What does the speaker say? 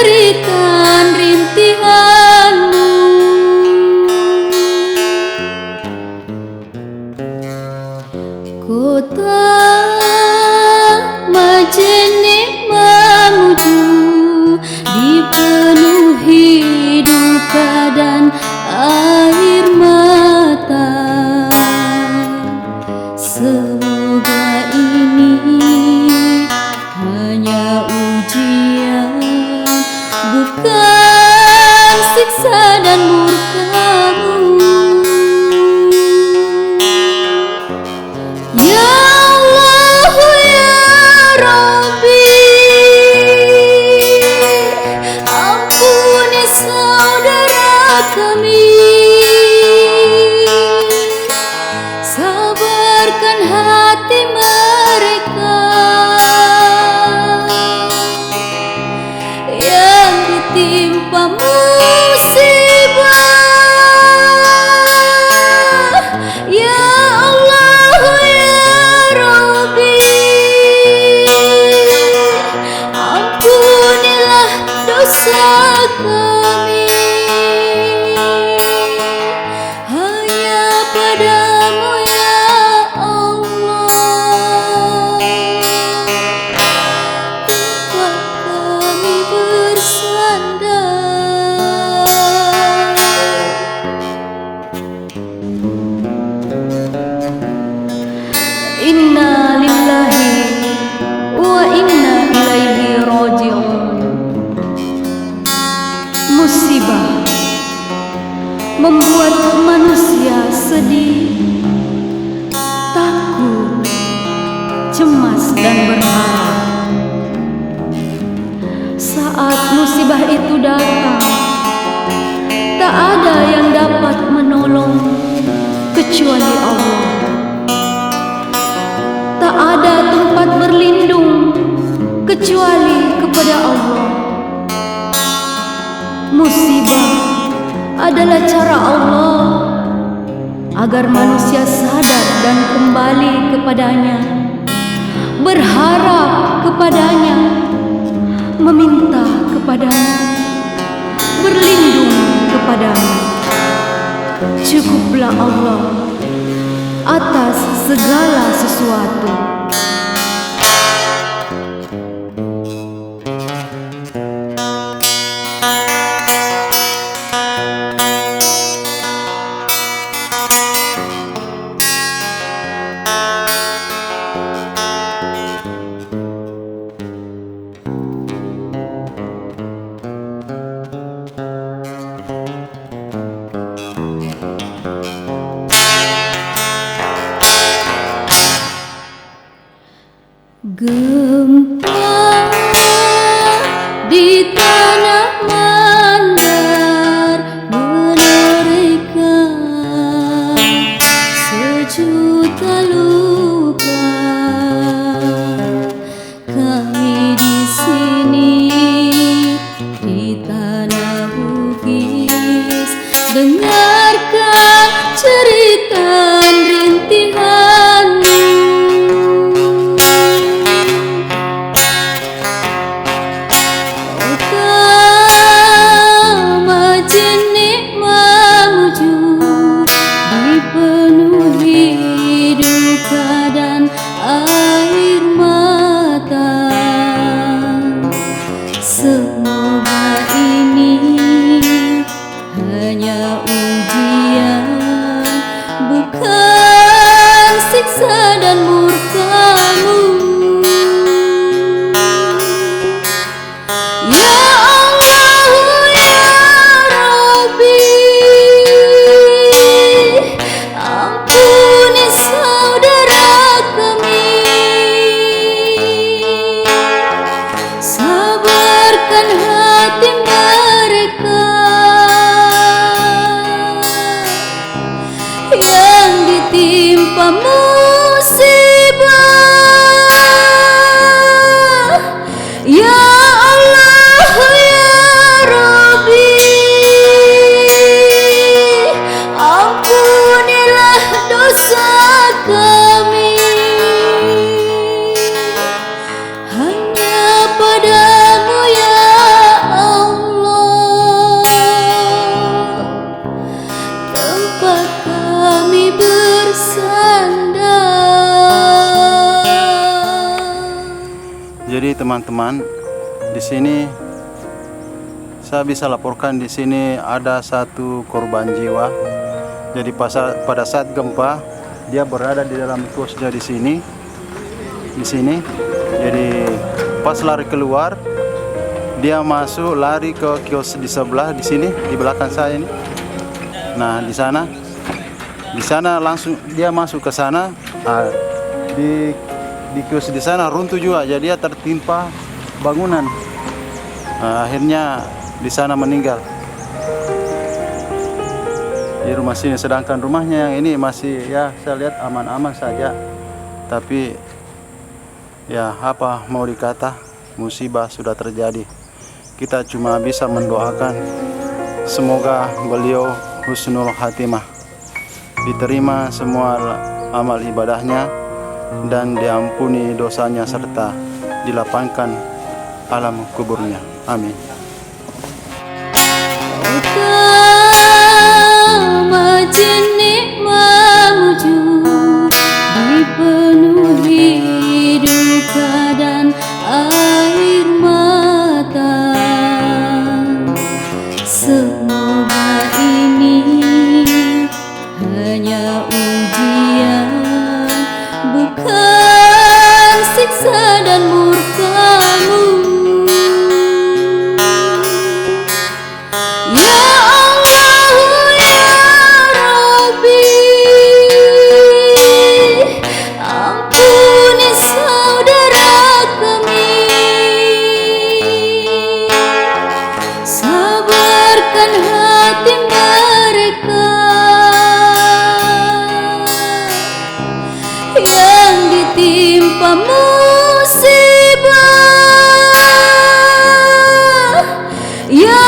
cerita rintihanmu. Kota Majene memuju dipenuhi duka dan air mata. Semoga ini hanya ujian, bukan siksa dan murka-Mu. Ya Allah, ya Rabbi, ampuni saudara kami, sabarkan hati mereka yang ditimpa musibah. Ya Allah, ya Rabbi, ampunilah dosa kami, hanya padamu ya Allah tempat kami bersandar. Inna lillahi wa inna ilaihi raji'un. Musibah membuat manusia sedih, takut, cemas dan berharap. Saat musibah itu datang, tak ada yang dapat menolong kecuali Allah. Tak ada tempat berlindung kecuali kepada Allah. Musibah adalah cara Allah agar manusia sadar dan kembali kepadanya, berharap kepadanya, meminta kepadanya, berlindung kepadanya. Cukuplah Allah atas segala sesuatu. Gempa di tanah Mandar menerika sejuta luka. Kami di sini di tanah Bugis dengarkan cerita rintihanmu. Dipenuhi duka dan air mata. Semoga ini hanya ujian, bukan siksa dan murka-Mu. Ya Allah, ya Rabbi, ampuni saudara kami, sabarkan hati mereka yang ditimpa musibah. Ya Allah, ya Rabbi, ampunilah dosa kami, hanya padamu ya teman-teman, di sini saya bisa laporkan di sini ada satu korban jiwa. Jadi pada saat gempa dia berada di dalam kosnya di sini. Jadi pas lari keluar, dia masuk lari ke kios di sebelah di sini di belakang saya ini. Nah, di sana langsung dia masuk ke sana. Di kios di sana runtuh juga, jadi dia tertimpa bangunan. Akhirnya di sana meninggal di rumah sini. Sedangkan rumahnya yang ini masih, ya saya lihat aman-aman saja. Tapi ya apa mau dikata, musibah sudah terjadi. Kita cuma bisa mendoakan semoga beliau husnul khatimah, diterima semua amal ibadahnya dan diampuni dosanya serta dilapangkan alam kuburnya. Amin. Majin nikmatmu dipenuhi duka dan air mata. Semoga ini hanya ujian, bukan siksa dan murka-Mu. Ya Allah ya Rabbi, ampuni saudara kami, sabarkan hati mereka yang ditimpa musibah. Ya